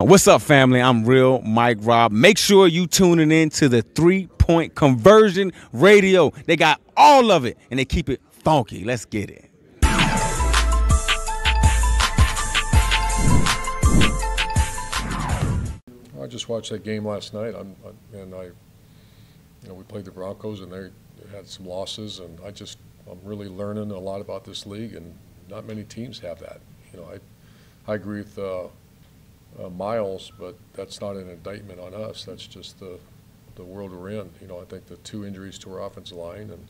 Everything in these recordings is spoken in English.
What's up, family? I'm Real Mike Rob. Make sure you tuning in to the 3-Point Conversion Radio. They got all of it, and they keep it funky. Let's get it. I just watched that game last night, we played the Broncos, and they had some losses, and I'm really learning a lot about this league, and not many teams have that. I agree with Miles, but that's not an indictment on us. That's just the world we're in. I think the 2 injuries to our offensive line and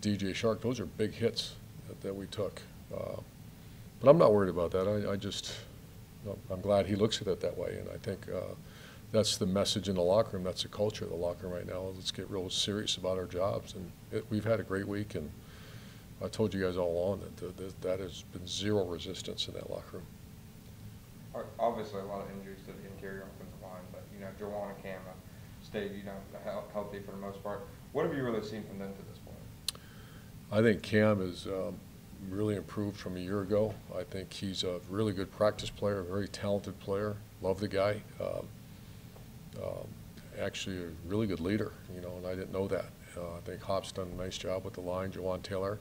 DJ Shark, those are big hits that we took. But I'm not worried about that. I'm glad he looks at it that way, and I think that's the message in the locker room. That's the culture of the locker room right now. Let's get real serious about our jobs, and we've had a great week, and I told you guys all along that has been zero resistance in that locker room. Obviously, a lot of injuries to the interior offensive line, but Jawan and Cam stayed healthy for the most part. What have you really seen from them to this point? I think Cam is really improved from a year ago. I think he's a really good practice player, a very talented player. Love the guy. Actually, a really good leader. And I didn't know that. I think Hop's done a nice job with the line. Jawan Taylor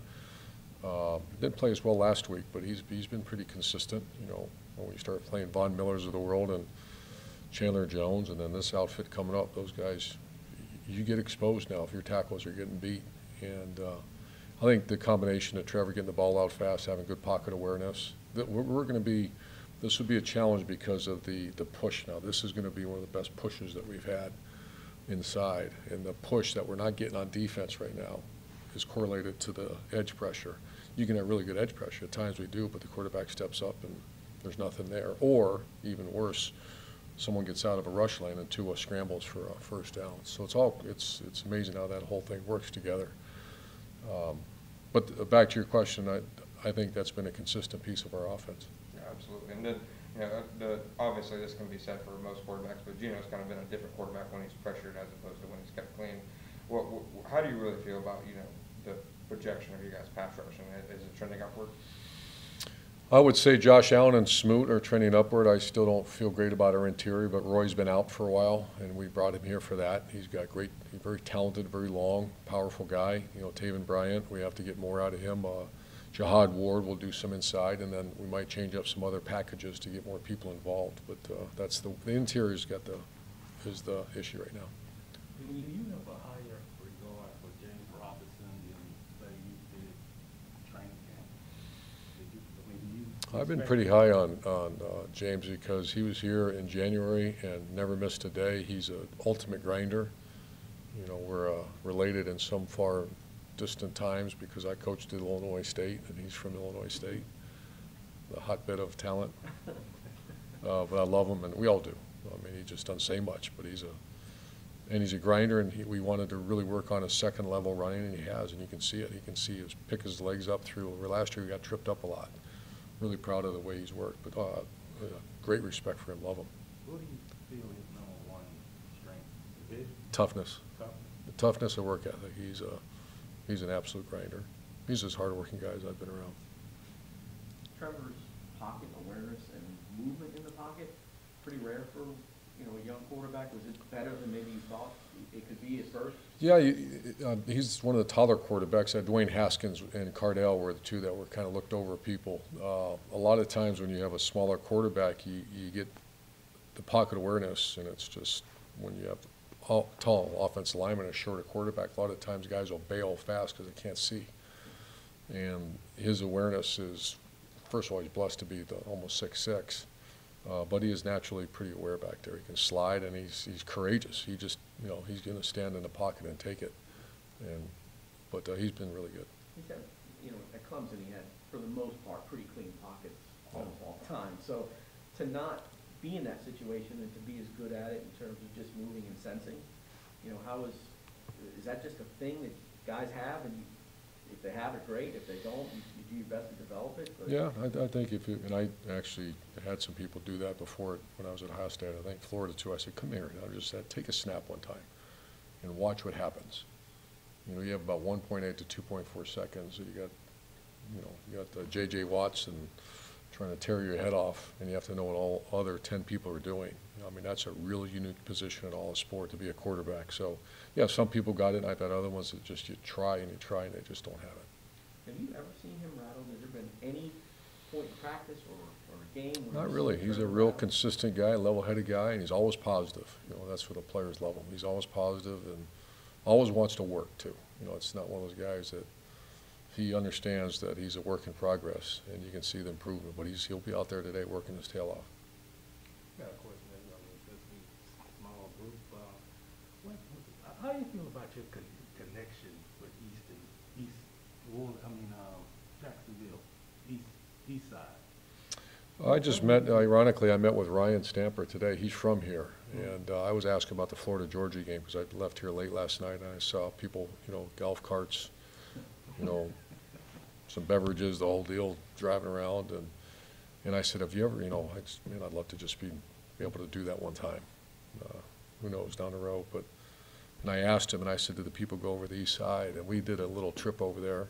didn't play as well last week, but he's been pretty consistent. When we start playing Von Millers of the world and Chandler Jones, and then this outfit coming up, those guys, you get exposed now if your tackles are getting beat. And I think the combination of Trevor getting the ball out fast, having good pocket awareness, this would be a challenge because of the push now. This is going to be one of the best pushes that we've had inside, and the push that we're not getting on defense right now is correlated to the edge pressure. You can have really good edge pressure. At times we do, but the quarterback steps up and there's nothing there. Or, even worse, someone gets out of a rush lane and Tua scrambles for a first down. So it's amazing how that whole thing works together. But back to your question, I think that's been a consistent piece of our offense. Yeah, absolutely. And then, obviously this can be said for most quarterbacks, but Gino's kind of been a different quarterback when he's pressured as opposed to when he's kept clean. How do you really feel about the projection of you guys' pass rush, and is it trending upward? I would say Josh Allen and Smoot are trending upward. I still don't feel great about our interior, but Roy's been out for a while, and we brought him here for that. He's very talented, very long, powerful guy. Taven Bryant, we have to get more out of him. Jihad Ward will do some inside, and then we might change up some other packages to get more people involved. But that's the interior's is the issue right now. Do you have a higher regard for James Robinson than say you did training camp? I've been pretty high on James because he was here in January and never missed a day. He's an ultimate grinder. We're related in some far distant times because I coached at Illinois State and he's from Illinois State, the hotbed of talent. But I love him, and we all do. He just doesn't say much, but he's a grinder, and we wanted to really work on his second level running, and he has, and you can see it. He can pick his legs up through. Last year he got tripped up a lot. Really proud of the way he's worked, but great respect for him. Love him. What do you feel his #1 strength? Toughness. The toughness of work ethic. He's an absolute grinder. He's as hard-working guy as I've been around. Trevor's pocket awareness and movement in the pocket, pretty rare for a young quarterback. Was it better than maybe you thought it could be at first? Yeah, he's one of the taller quarterbacks. Dwayne Haskins and Cardell were the 2 that were kind of looked over people. A lot of times when you have a smaller quarterback, you get the pocket awareness, and it's just when you have tall offensive lineman and a shorter quarterback, a lot of times guys will bail fast because they can't see. And his awareness is, first of all, he's blessed to be almost 6'6". But he is naturally pretty aware back there. He can slide, and he's courageous. He just, he's going to stand in the pocket and take it. But he's been really good. He's had, at Clemson, he had, for the most part, pretty clean pockets almost all the time. So to not be in that situation and to be as good at it in terms of just moving and sensing, is that just a thing that guys have, and if they have it, great. If they don't, you do your best to develop it. But yeah, I think and I actually had some people do that before when I was at Ohio State. I think Florida too. I said, come here, and I just said, take a snap one time and watch what happens. You have about 1.8 to 2.4 seconds. So you got J.J. Watts and trying to tear your head off, and you have to know what all other 10 people are doing. I mean, that's a really unique position in all of sport to be a quarterback. So, yeah, some people got it, and I've had other ones that just you try, and they just don't have it. Have you ever seen him rattled? Has there been any point in practice or game? Where Not you've really. seen He's a Trevor real rattled? consistent guy, level-headed guy, and he's always positive. You know, that's what the players love him. He's always positive and always wants to work, too. You know, it's not one of those guys that he understands that he's a work in progress, and you can see the improvement. But he'll be out there today working his tail off. Got a question, since we small group, how do you feel about your connection with Jacksonville, east side? I just met, ironically, I met with Ryan Stamper today. He's from here. And I was asking about the Florida-Georgia game because I left here late last night, and I saw people, you know, golf carts, you know, some beverages, the whole deal, driving around. And I said, have you ever, you know, man, I'd love to just be able to do that one time. Who knows, down the road. And I asked him, and I said, do the people go over the east side? And we did a little trip over there.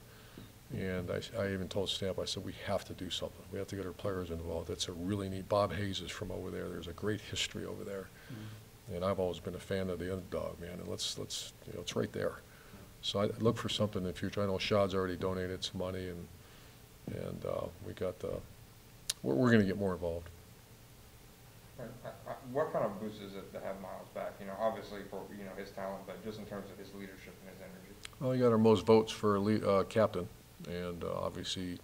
And I even told Stamp, I said, we have to do something. We have to get our players involved. That's a really neat. Bob Hayes is from over there. There's a great history over there. And I've always been a fan of the underdog, man. And let's you know, it's right there. So I look for something in the future. I know Shad's already donated some money, and we got we're going to get more involved. What kind of boost is it to have Miles back? You know, obviously for, you know, his talent, but just in terms of his leadership and his energy. Well, he got our most votes for captain, and obviously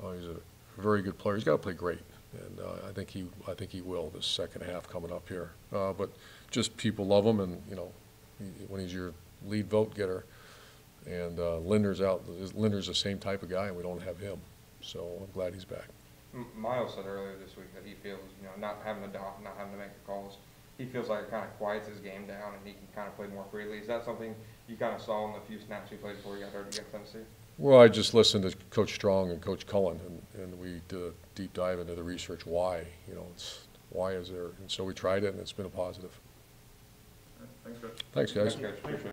he's a very good player. He's got to play great, and I think he will this second half coming up here. But just people love him, and you know, when he's your lead vote getter, and Linder's out. Linder's the same type of guy, and we don't have him, so I'm glad he's back. Miles said earlier this week that he feels, you know, not having to dock, not having to make the calls, he feels like it kind of quiets his game down and he can kind of play more freely. Is that something you kind of saw in the few snaps he played before he got hurt against Tennessee? Well, I just listened to Coach Strong and Coach Cullen, and we did a deep dive into the research. Why, you know, why is there? And so we tried it, and it's been a positive. Thanks, Coach. Thanks, guys. Thanks, Coach. Appreciate it.